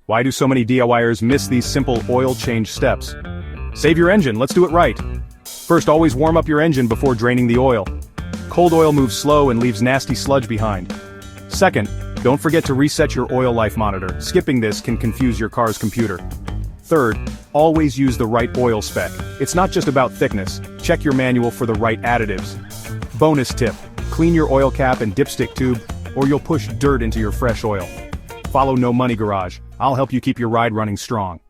Why do so many DIYers miss these simple oil change steps? Save your engine, let's do it right. First, always warm up your engine before draining the oil. Cold oil moves slow and leaves nasty sludge behind. Second, don't forget to reset your oil life monitor. Skipping this can confuse your car's computer. Third, always use the right oil spec. It's not just about thickness, check your manual for the right additives. Bonus tip, clean your oil cap and dipstick tube, or you'll push dirt into your fresh oil. Follow No Money Garage, I'll help you keep your ride running strong.